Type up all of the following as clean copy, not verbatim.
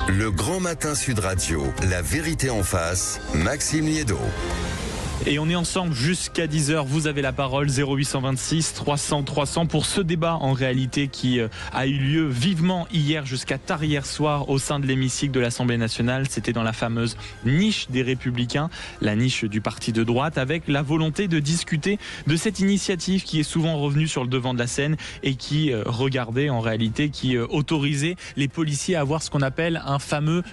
Le Grand Matin Sud Radio, la vérité en face, Maxime Liédot. Et on est ensemble jusqu'à 10h, vous avez la parole, 0826 300 300 pour ce débat en réalité qui a eu lieu vivement hier jusqu'à tard hier soir au sein de l'hémicycle de l'Assemblée nationale. C'était dans la fameuse niche des Républicains, la niche du parti de droite, avec la volonté de discuter de cette initiative qui est souvent revenue sur le devant de la scène et qui regardait en réalité, qui autorisait les policiers à avoir ce qu'on appelle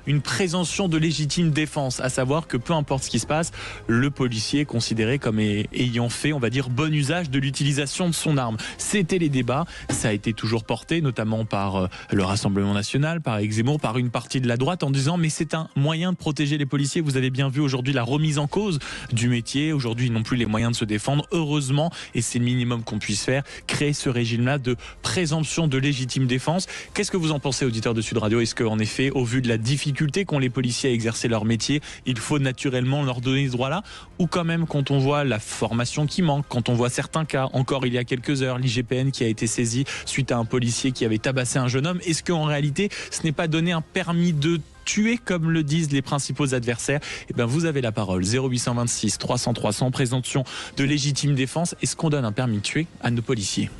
une présomption de légitime défense, à savoir que peu importe ce qui se passe, le policier est considéré comme ayant fait, on va dire, bon usage de l'utilisation de son arme. C'était les débats, ça a été toujours porté, notamment par le Rassemblement national, par Éric Zemmour, par une partie de la droite, en disant mais c'est un moyen de protéger les policiers. Vous avez bien vu aujourd'hui la remise en cause du métier. Aujourd'hui, ils n'ont plus les moyens de se défendre. Heureusement, et c'est le minimum qu'on puisse faire, créer ce régime-là de présomption de légitime défense. Qu'est-ce que vous en pensez, auditeurs de Sud Radio? Est-ce qu'en effet, au vu de la difficulté qu'ont les policiers à exercer leur métier, il faut naturellement leur donner ce droit-là? Ou quand même, quand on voit la formation qui manque, quand on voit certains cas, encore il y a quelques heures, l'IGPN qui a été saisi suite à un policier qui avait tabassé un jeune homme, est-ce qu'en réalité, ce n'est pas donner un permis de tuer, comme le disent les principaux adversaires? Eh bien, vous avez la parole. 0826 300 300, présomption de légitime défense. Est-ce qu'on donne un permis de tuer à nos policiers?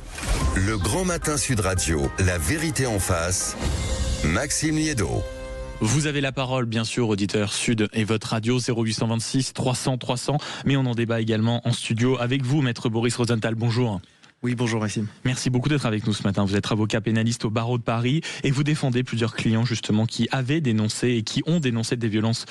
Le Grand Matin Sud Radio, la vérité en face, Maxime Liédot. Vous avez la parole, bien sûr, auditeur Sud et votre radio 0826 300 300. Mais on en débat également en studio avec vous, maître Boris Rosenthal. Bonjour. Oui, bonjour Maxime. Merci beaucoup d'être avec nous ce matin. Vous êtes avocat pénaliste au barreau de Paris et vous défendez plusieurs clients justement qui avaient dénoncé et qui ont dénoncé des violences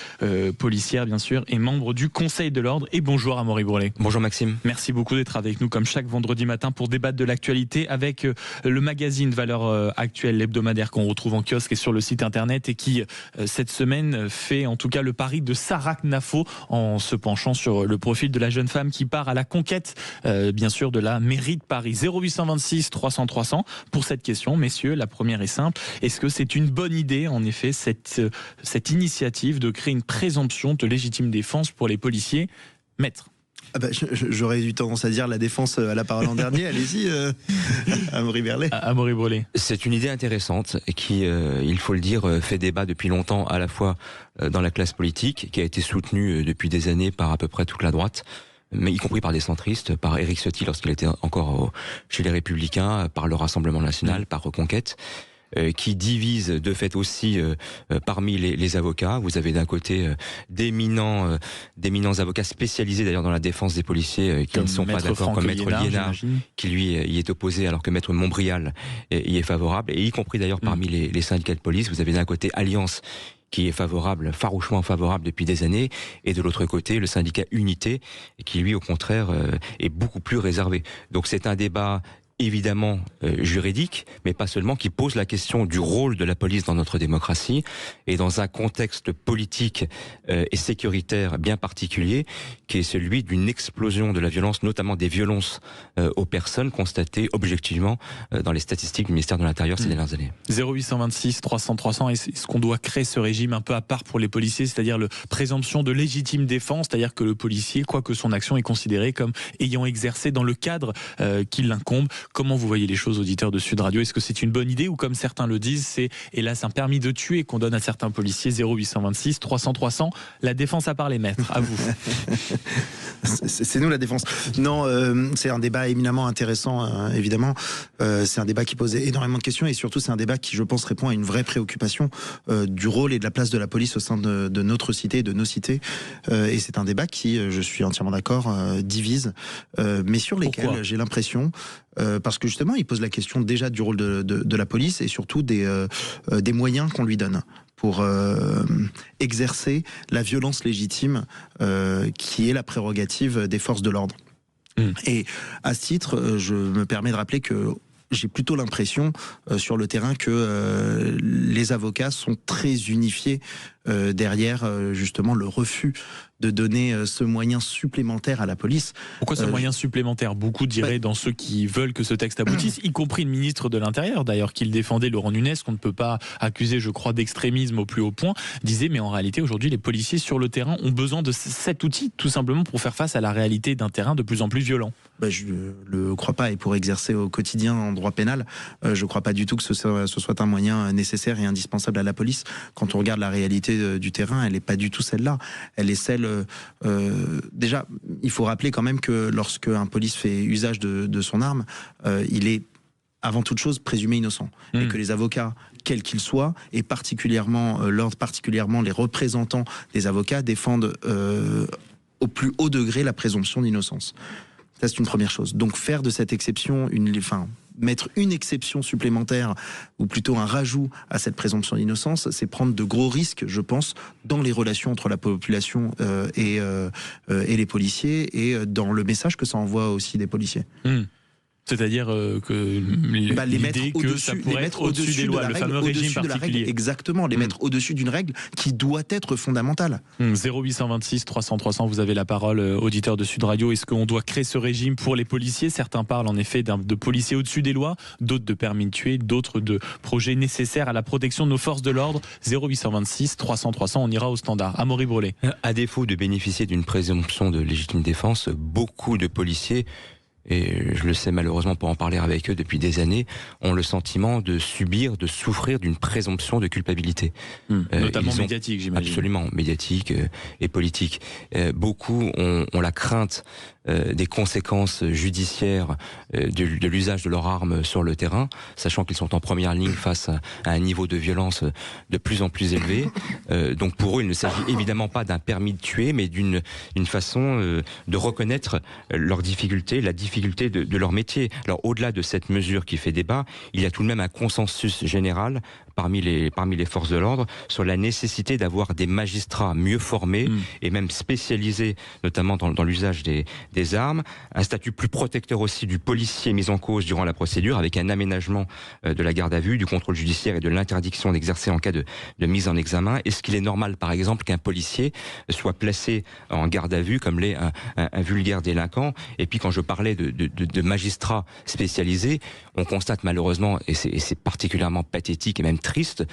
policières, bien sûr, et membres du Conseil de l'Ordre. Et bonjour Amaury Bourlet. Bonjour Maxime. Merci beaucoup d'être avec nous comme chaque vendredi matin pour débattre de l'actualité avec le magazine Valeurs Actuelles, l'hebdomadaire qu'on retrouve en kiosque et sur le site internet et qui cette semaine fait en tout cas le pari de Sarah Knafo en se penchant sur le profil de la jeune femme qui part à la conquête bien sûr de la mairie de Paris. 0826 300 300 pour cette question, messieurs. La première est simple. Est-ce que c'est une bonne idée, en effet, cette initiative de créer une présomption de légitime défense pour les policiers? Maître. J'aurais eu tendance à dire la défense à la parole en dernier. Allez-y, Amaury Bourlet. Amaury Bourlet. C'est une idée intéressante et qui, il faut le dire, fait débat depuis longtemps, à la fois dans la classe politique, qui a été soutenue depuis des années par à peu près toute la droite, mais y compris par des centristes, par Éric Ciotti lorsqu'il était encore chez les Républicains, par le Rassemblement national, par Reconquête, qui divise de fait aussi parmi les avocats. Vous avez d'un côté d'éminents avocats spécialisés d'ailleurs dans la défense des policiers qui ne sont pas d'accord, comme Maître Liénard, qui lui y est opposé, alors que Maître Montbrial y est favorable, et y compris d'ailleurs parmi les syndicats de police. Vous avez d'un côté Alliance, qui est favorable, farouchement favorable depuis des années, et de l'autre côté, le syndicat Unité, qui lui, au contraire, est beaucoup plus réservé. Donc c'est un débat évidemment juridique, mais pas seulement, qui pose la question du rôle de la police dans notre démocratie, et dans un contexte politique et sécuritaire bien particulier, qui est celui d'une explosion de la violence, notamment des violences aux personnes constatées objectivement dans les statistiques du ministère de l'Intérieur ces dernières années. 0826 300 300, est-ce qu'on doit créer ce régime un peu à part pour les policiers, c'est-à-dire la présomption de légitime défense, c'est-à-dire que le policier, quoi que son action est considérée comme ayant exercé dans le cadre qui l'incombe? Comment vous voyez les choses, auditeurs de Sud Radio? Est-ce que c'est une bonne idée ou, comme certains le disent, c'est hélas un permis de tuer qu'on donne à certains policiers? 0826 300 300, la défense à part les maîtres. À vous. C'est nous la défense. Non, c'est un débat éminemment intéressant, évidemment. C'est un débat qui pose énormément de questions et surtout c'est un débat qui, je pense, répond à une vraie préoccupation du rôle et de la place de la police au sein de notre cité, de nos cités. Et c'est un débat qui, je suis entièrement d'accord, divise, mais sur lesquels j'ai l'impression, parce que justement, il pose la question déjà du rôle de la police et surtout des moyens qu'on lui donne pour exercer la violence légitime qui est la prérogative des forces de l'ordre. Et à ce titre, je me permets de rappeler que j'ai plutôt l'impression sur le terrain que les avocats sont très unifiés derrière justement le refus de donner ce moyen supplémentaire à la police. Pourquoi ce moyen supplémentaire? Beaucoup diraient dans ceux qui veulent que ce texte aboutisse, y compris le ministre de l'Intérieur d'ailleurs, qui le défendait, Laurent Nunez, qu'on ne peut pas accuser, je crois, d'extrémisme au plus haut point, disait mais en réalité aujourd'hui les policiers sur le terrain ont besoin de cet outil tout simplement pour faire face à la réalité d'un terrain de plus en plus violent. Je ne le crois pas, et pour exercer au quotidien en droit pénal, je ne crois pas du tout que ce soit un moyen nécessaire et indispensable à la police. Quand on regarde la réalité du terrain, elle n'est pas du tout celle-là. Elle est celle... déjà, il faut rappeler quand même que lorsque un police fait usage de son arme, il est avant toute chose présumé innocent. Et que les avocats, quels qu'ils soient, et particulièrement les représentants des avocats, défendent au plus haut degré la présomption d'innocence. Ça, c'est une première chose. Donc faire de cette exception, mettre une exception supplémentaire, ou plutôt un rajout à cette présomption d'innocence, c'est prendre de gros risques, je pense, dans les relations entre la population et les policiers, et dans le message que ça envoie aussi des policiers. C'est-à-dire que l'idée que ça pourrait être au-dessus des lois, le fameux régime particulier. Exactement, les mettre au-dessus d'une règle qui doit être fondamentale. 0826 300 300, vous avez la parole, auditeur de Sud Radio. Est-ce qu'on doit créer ce régime pour les policiers? Certains parlent en effet de policiers au-dessus des lois, d'autres de permis de tuer, d'autres de projets nécessaires à la protection de nos forces de l'ordre. 0826 300 300, on ira au standard. Amaury Brelet. À défaut de bénéficier d'une présomption de légitime défense, beaucoup de policiers, et je le sais malheureusement pour en parler avec eux depuis des années, ont le sentiment de souffrir d'une présomption de culpabilité. Notamment médiatique, j'imagine. Absolument, médiatique et politique. Beaucoup ont la crainte des conséquences judiciaires de l'usage de leurs armes sur le terrain, sachant qu'ils sont en première ligne face à un niveau de violence de plus en plus élevé. Donc pour eux, il ne s'agit évidemment pas d'un permis de tuer, mais d'une façon de reconnaître leurs difficultés, la difficulté de leur métier. Alors au-delà de cette mesure qui fait débat, il y a tout de même un consensus général parmi les forces de l'ordre sur la nécessité d'avoir des magistrats mieux formés et même spécialisés, notamment dans l'usage des armes, un statut plus protecteur aussi du policier mis en cause durant la procédure, avec un aménagement de la garde à vue, du contrôle judiciaire et de l'interdiction d'exercer en cas de mise en examen. Est-ce qu'il est normal, par exemple, qu'un policier soit placé en garde à vue comme l'est un vulgaire délinquant? Et puis quand je parlais de magistrats spécialisés, on constate malheureusement, et c'est particulièrement pathétique et même triste,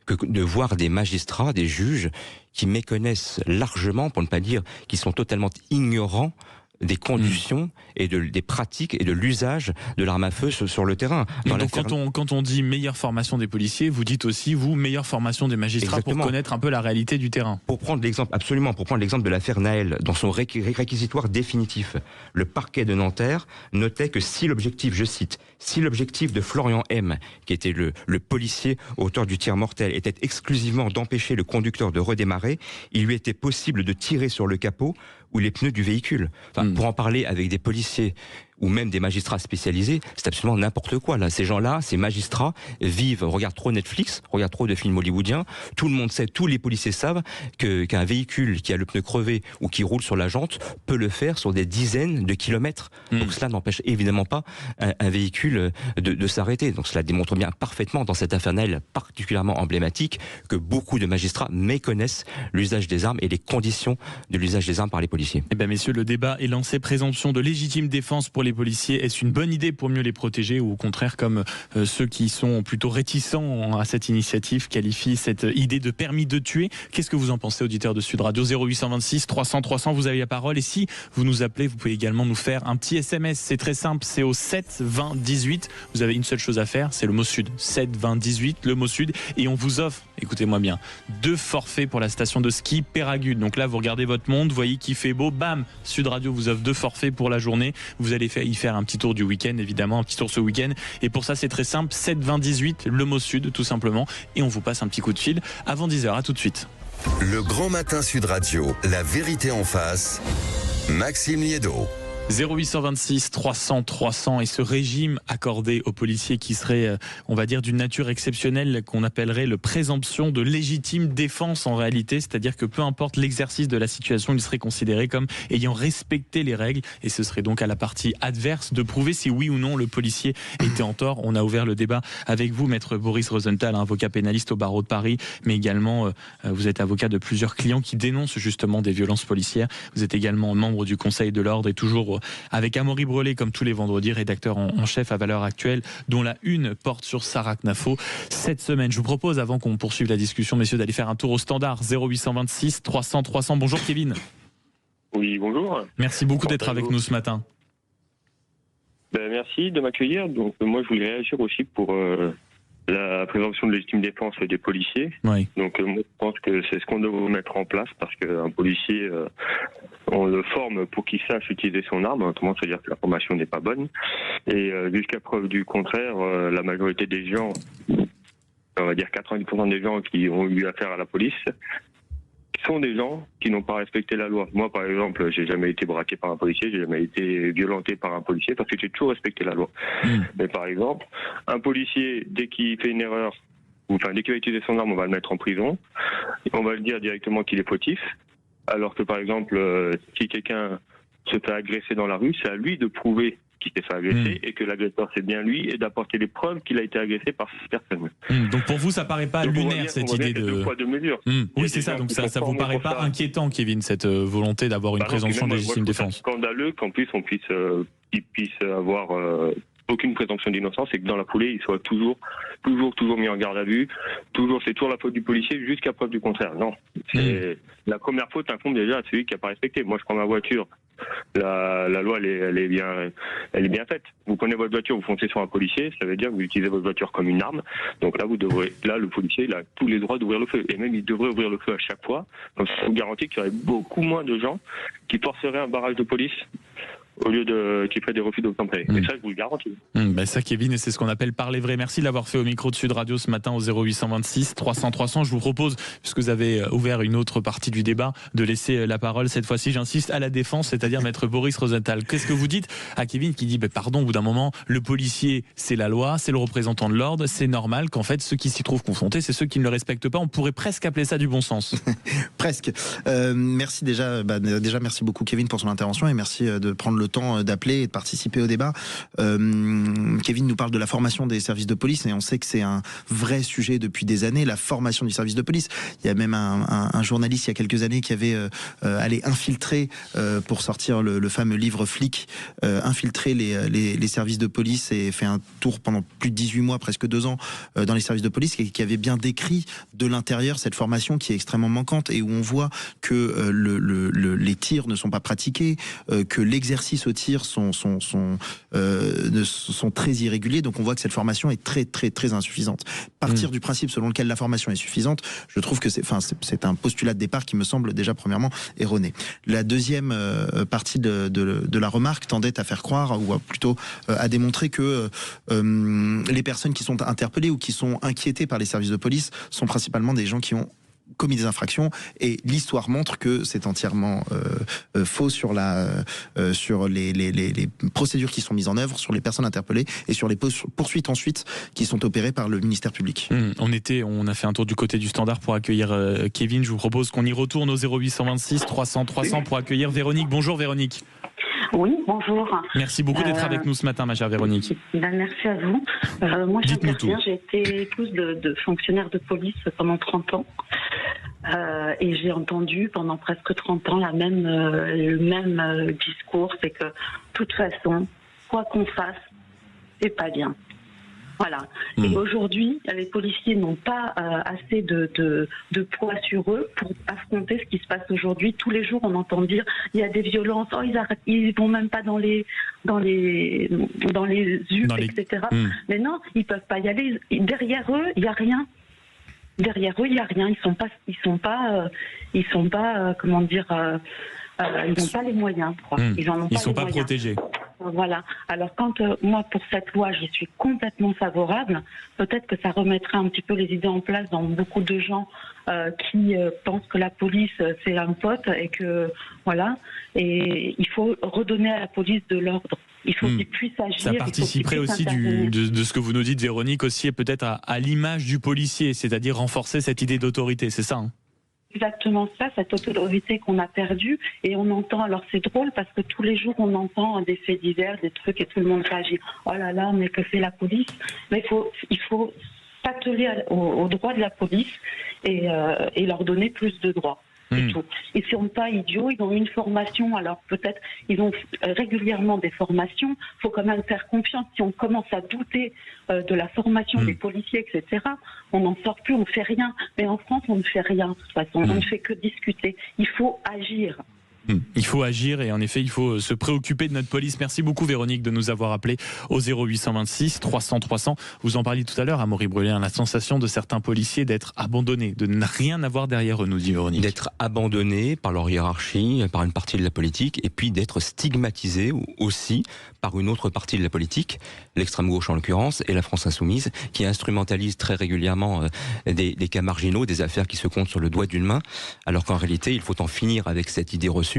que de voir des magistrats, des juges qui méconnaissent largement, pour ne pas dire qui sont totalement ignorants des conditions et des pratiques et de l'usage de l'arme à feu sur le terrain. Donc quand on dit meilleure formation des policiers, vous dites aussi, vous, meilleure formation des magistrats. Exactement. Pour connaître un peu la réalité du terrain. Pour prendre l'exemple de l'affaire Naël, dans son réquisitoire définitif, le parquet de Nanterre notait que si l'objectif, je cite, si l'objectif de Florian M, qui était le policier auteur du tir mortel, était exclusivement d'empêcher le conducteur de redémarrer, il lui était possible de tirer sur le capot ou les pneus du véhicule. Pour en parler avec des policiers ou même des magistrats spécialisés, c'est absolument n'importe quoi. Là, ces gens-là, ces magistrats regardent trop Netflix, regardent trop de films hollywoodiens. Tout le monde sait, tous les policiers savent qu'un véhicule qui a le pneu crevé ou qui roule sur la jante peut le faire sur des dizaines de kilomètres. Donc cela n'empêche évidemment pas un véhicule de s'arrêter. Donc cela démontre bien parfaitement dans cette affaire Naël particulièrement emblématique que beaucoup de magistrats méconnaissent l'usage des armes et les conditions de l'usage des armes par les policiers. Eh bien messieurs, le débat est lancé. Présomption de légitime défense pour les policiers. Est-ce une bonne idée pour mieux les protéger, ou au contraire, comme ceux qui sont plutôt réticents à cette initiative qualifient cette idée de permis de tuer? Qu'est-ce que vous en pensez, auditeur de Sud Radio? 0826 300 300, vous avez la parole. Et si vous nous appelez, vous pouvez également nous faire un petit SMS. C'est très simple, c'est au 7 20 18. Vous avez une seule chose à faire, c'est le mot Sud. 7 20 18, le mot Sud. Et on vous offre, écoutez-moi bien, 2 forfaits pour la station de ski Péragude. Donc là, vous regardez votre monde, vous voyez qu'il fait beau, bam, Sud Radio vous offre 2 forfaits pour la journée. Vous allez y faire un petit tour du week-end, évidemment, un petit tour ce week-end. Et pour ça, c'est très simple, 7 20 18, le mot Sud, tout simplement. Et on vous passe un petit coup de fil avant 10h. À tout de suite. Le Grand Matin Sud Radio, la vérité en face, Maxime Liédot. 0826 300 300 et ce régime accordé aux policiers qui serait, on va dire, d'une nature exceptionnelle qu'on appellerait le présomption de légitime défense en réalité, c'est-à-dire que peu importe l'exercice de la situation, il serait considéré comme ayant respecté les règles et ce serait donc à la partie adverse de prouver si oui ou non le policier était en tort. On a ouvert le débat avec vous, maître Boris Rosenthal, avocat pénaliste au barreau de Paris, mais également vous êtes avocat de plusieurs clients qui dénoncent justement des violences policières. Vous êtes également membre du Conseil de l'Ordre et toujours avec Amaury Brelet, comme tous les vendredis, rédacteur en chef à Valeurs Actuelles, dont la une porte sur Sarah Knafo cette semaine. Je vous propose, avant qu'on poursuive la discussion, messieurs, d'aller faire un tour au standard 0826 300 300. Bonjour Kevin. Oui, bonjour. Merci beaucoup d'être avec nous ce matin. Merci de m'accueillir. Donc moi, je voulais réagir aussi pour la présomption de légitime défense des policiers. Oui. Donc moi, je pense que c'est ce qu'on devrait mettre en place parce qu'un policier, on le forme pour qu'il sache utiliser son arme. Autrement, c'est-à-dire que la formation n'est pas bonne. Et jusqu'à preuve du contraire, la majorité des gens, on va dire 90% des gens qui ont eu affaire à la police, sont des gens qui n'ont pas respecté la loi. Moi, par exemple, j'ai jamais été braqué par un policier, j'ai jamais été violenté par un policier parce que j'ai toujours respecté la loi. Mais par exemple, un policier, dès qu'il fait une erreur, dès qu'il va utiliser son arme, on va le mettre en prison. On va le dire directement qu'il est fautif. Alors que par exemple, si quelqu'un se fait agresser dans la rue, c'est à lui de prouver qu'il s'est fait agresser et que l'agresseur c'est bien lui et d'apporter les preuves qu'il a été agressé par cette personne. Donc pour vous, ça paraît pas lunaire cette idée de deux poids deux mesures. Oui, c'est ça. Donc ça vous paraît pas inquiétant, Kevin, cette volonté d'avoir une présomption de légitime défense. C'est scandaleux qu'en plus on puisse avoir aucune présomption d'innocence et que dans la foulée il soit toujours mis en garde à vue. C'est toujours la faute du policier jusqu'à preuve du contraire. Non, la première faute incombe déjà à celui qui n'a pas respecté. Moi, je prends ma voiture. La loi, elle est bien faite. Vous prenez votre voiture, vous foncez sur un policier, ça veut dire que vous utilisez votre voiture comme une arme. Donc là, le policier, il a tous les droits d'ouvrir le feu. Et même, il devrait ouvrir le feu à chaque fois. Donc, ça vous garantit qu'il y aurait beaucoup moins de gens qui forceraient un barrage de police au lieu qu'il ferait des refus d'obtempérer. Et ça, je vous le garantis. Ça, Kevin, et c'est ce qu'on appelle parler vrai. Merci de l'avoir fait au micro de Sud Radio ce matin au 0826 300 300. Je vous propose, puisque vous avez ouvert une autre partie du débat, de laisser la parole, cette fois-ci, j'insiste, à la défense, c'est-à-dire maître Boris Rosenthal. Qu'est-ce que vous dites à Kevin qui dit, pardon, au bout d'un moment, le policier, c'est la loi, c'est le représentant de l'ordre, c'est normal qu'en fait, ceux qui s'y trouvent confrontés, c'est ceux qui ne le respectent pas. On pourrait presque appeler ça du bon sens. Presque. Merci déjà merci beaucoup Kevin pour son intervention et merci de prendre le temps d'appeler et de participer au débat. Kevin nous parle de la formation des services de police et on sait que c'est un vrai sujet depuis des années, la formation du service de police. Il y a même un journaliste il y a quelques années qui avait allé infiltrer, pour sortir le fameux livre Flic, infiltrer les services de police et fait un tour pendant plus de 18 mois, presque 2 ans, dans les services de police et qui avait bien décrit de l'intérieur cette formation qui est extrêmement manquante et où on voit que les tirs ne sont pas pratiqués, que l'exercice au tir sont très irréguliers, donc on voit que cette formation est très très très insuffisante. Partir du principe selon lequel la formation est suffisante, je trouve que c'est un postulat de départ qui me semble déjà premièrement erroné. La deuxième partie de la remarque tendait à faire croire, ou plutôt à démontrer que les personnes qui sont interpellées ou qui sont inquiétées par les services de police sont principalement des gens qui ont commis des infractions et l'histoire montre que c'est entièrement faux sur les procédures qui sont mises en œuvre, sur les personnes interpellées et sur les poursuites ensuite qui sont opérées par le ministère public. On a fait un tour du côté du standard pour accueillir Kevin. Je vous propose qu'on y retourne au 0826 300 300 pour accueillir Véronique. Bonjour Véronique. Oui, bonjour. Merci beaucoup d'être avec nous ce matin, ma chère Véronique. Merci à vous. Moi, dites-nous tout. J'ai été épouse de fonctionnaire de police pendant 30 ans. Et j'ai entendu pendant presque 30 ans le même discours, c'est que de toute façon, quoi qu'on fasse, c'est pas bien. Voilà. Et aujourd'hui, les policiers n'ont pas assez de poids sur eux pour affronter ce qui se passe aujourd'hui. Tous les jours, on entend dire il y a des violences. Oh, ils vont même pas dans les UP, etc. Mais non, ils peuvent pas y aller. Derrière eux, il y a rien. Derrière eux, il y a rien. Ils sont pas comment dire. Ils n'ont pas les moyens. Ils sont pas protégés. Voilà. Alors quand moi pour cette loi j'y suis complètement favorable, peut-être que ça remettrait un petit peu les idées en place dans beaucoup de gens qui pensent que la police c'est un pote et que voilà. Et il faut redonner à la police de l'ordre. Il faut qu'ils puissent agir. Ça participerait aussi de ce que vous nous dites, Véronique, aussi et peut-être à l'image du policier, c'est-à-dire renforcer cette idée d'autorité, c'est ça Exactement ça, cette autorité qu'on a perdue. Et on entend, alors c'est drôle parce que tous les jours on entend des faits divers, des trucs et tout le monde réagit. Oh là là, mais que fait la police? Mais il faut s'atteler aux droits de la police et leur donner plus de droits. Tout. Ils ne sont pas idiots, ils ont une formation, alors peut-être ils ont régulièrement des formations, il faut quand même faire confiance. Si on commence à douter de la formation des policiers, etc., on n'en sort plus, on ne fait rien. Mais en France, on ne fait rien de toute façon, on ne fait que discuter. Il faut agir. Il faut agir et en effet il faut se préoccuper de notre police. Merci beaucoup Véronique de nous avoir appelé au 0826 300 300. Vous en parliez tout à l'heure, Amaury Brulé, la sensation de certains policiers d'être abandonnés, de ne rien avoir derrière eux, nous dit Véronique. D'être abandonnés par leur hiérarchie, par une partie de la politique, et puis d'être stigmatisés aussi par une autre partie de la politique, l'extrême gauche en l'occurrence, et la France insoumise, qui instrumentalise très régulièrement des cas marginaux, des affaires qui se comptent sur le doigt d'une main, alors qu'en réalité il faut en finir avec cette idée reçue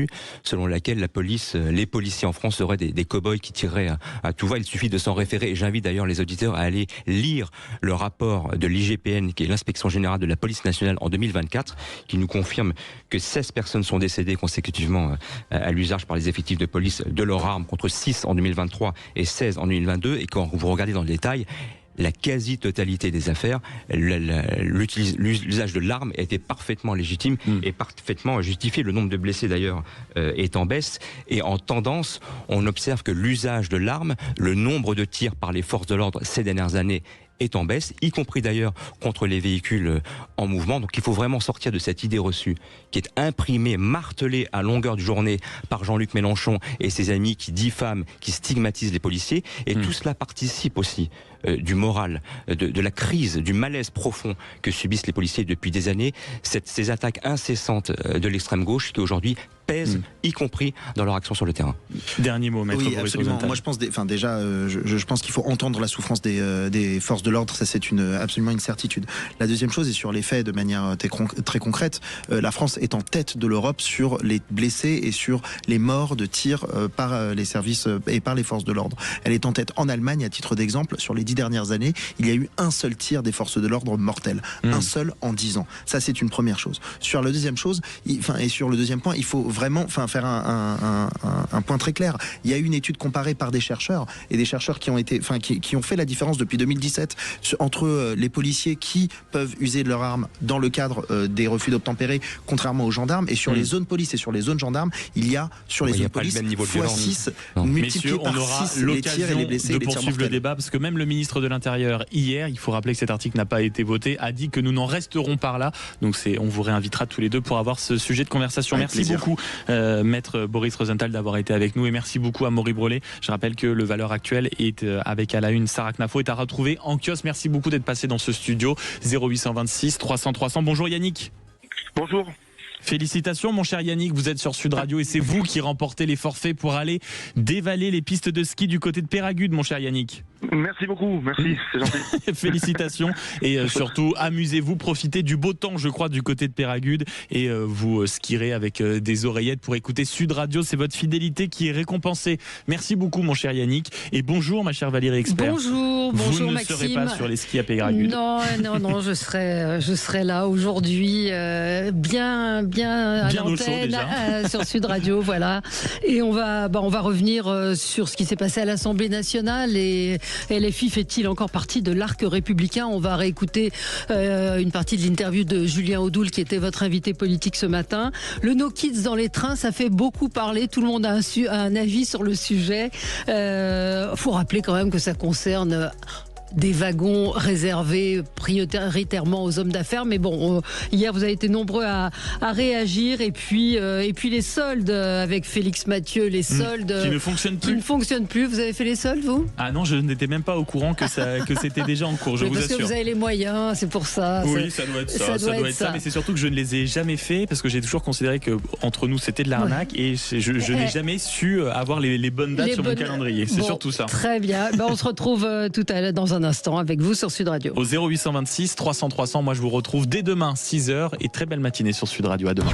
selon laquelle la police, les policiers en France seraient des cow-boys qui tireraient à tout va. Il suffit de s'en référer, et j'invite d'ailleurs les auditeurs à aller lire le rapport de l'IGPN, qui est l'Inspection Générale de la Police Nationale en 2024, qui nous confirme que 16 personnes sont décédées consécutivement à l'usage par les effectifs de police de leur arme, contre 6 en 2023 et 16 en 2022, et quand vous regardez dans le détail, la quasi-totalité des affaires, l'usage de l'arme était parfaitement légitime et parfaitement justifié. Le nombre de blessés d'ailleurs est en baisse, et en tendance, on observe que l'usage de l'arme, le nombre de tirs par les forces de l'ordre ces dernières années est en baisse, y compris d'ailleurs contre les véhicules en mouvement. Donc il faut vraiment sortir de cette idée reçue qui est imprimée, martelée à longueur de journée par Jean-Luc Mélenchon et ses amis qui diffament, qui stigmatisent les policiers. Et tout cela participe aussi du moral, de la crise, du malaise profond que subissent les policiers depuis des années. Ces attaques incessantes de l'extrême gauche qui aujourd'hui pèsent, y compris dans leur action sur le terrain. Dernier mot, maître. Oui, absolument. Moi, je pense, je pense qu'il faut entendre la souffrance des forces de l'ordre. Ça, c'est absolument une certitude. La deuxième chose est sur les faits de manière très concrète. La France est en tête de l'Europe sur les blessés et sur les morts de tir par les services et par les forces de l'ordre. Elle est en tête en Allemagne, à titre d'exemple. Sur les 10 dernières années, il y a eu un seul tir des forces de l'ordre mortel. Un seul en 10 ans. Ça, c'est une première chose. Sur la deuxième chose, et sur le deuxième point, il faut vraiment faire un point très clair. Il y a eu une étude comparée par des chercheurs, et des chercheurs qui ont fait la différence depuis 2017 entre les policiers qui peuvent user de leur arme dans le cadre des refus d'obtempérer, contrairement aux gendarmes, et sur les zones police et sur les zones gendarmes, il y a sur les zones police x6 multiplié par 6 les tirs et les blessés. De poursuivre le débat, parce que même le ministre de l'Intérieur hier, il faut rappeler que cet article n'a pas été voté, a dit que nous n'en resterons pas là. Donc on vous réinvitera tous les deux pour avoir ce sujet de conversation. Avec merci beaucoup maître Boris Rosenthal d'avoir été avec nous, et merci beaucoup à Amaury Brulé. Je rappelle que le Valeurs Actuelles est avec à la une Sarah Knafo, est à retrouver en kiosque. Merci beaucoup d'être passé dans ce studio. 0826 300 300. Bonjour Yannick. Bonjour. Félicitations mon cher Yannick, vous êtes sur Sud Radio et c'est vous qui remportez les forfaits pour aller dévaler les pistes de ski du côté de Péragude, mon cher Yannick. Merci beaucoup, merci, c'est gentil. Félicitations, et surtout amusez-vous, profitez du beau temps je crois du côté de Péragude, et vous skierez avec des oreillettes pour écouter Sud Radio. C'est votre fidélité qui est récompensée. Merci beaucoup mon cher Yannick, et bonjour ma chère Valérie Expert. Bonjour Maxime. Maxime. Vous ne serez pas sur les skis à Péragude. Non, je serai là aujourd'hui, bien à l'antenne sur Sud Radio, voilà. Et on va revenir sur ce qui s'est passé à l'Assemblée nationale, et LFI fait-il encore partie de l'arc républicain? On va réécouter une partie de l'interview de Julien Audoul, qui était votre invité politique ce matin. Le No Kids dans les trains, ça fait beaucoup parler. Tout le monde a un avis sur le sujet. Faut rappeler quand même que ça concerne des wagons réservés prioritairement aux hommes d'affaires. Mais bon, hier vous avez été nombreux à réagir. Et puis les soldes avec Félix Mathieu, les soldes qui ne fonctionnent plus. Vous avez fait les soldes, vous? Ah non, je n'étais même pas au courant que c'était déjà en cours, je vous assure. Parce que vous avez les moyens, c'est pour ça. Oui, ça doit être ça. Ça doit être ça. Mais c'est surtout que je ne les ai jamais fait parce que j'ai toujours considéré que entre nous c'était de l'arnaque et je n'ai jamais su avoir les bonnes dates sur mon calendrier. C'est surtout ça. Très bien. On se retrouve tout à l'heure dans un instant avec vous sur Sud Radio. Au 0826 300 300, moi je vous retrouve dès demain 6h et très belle matinée sur Sud Radio. À demain.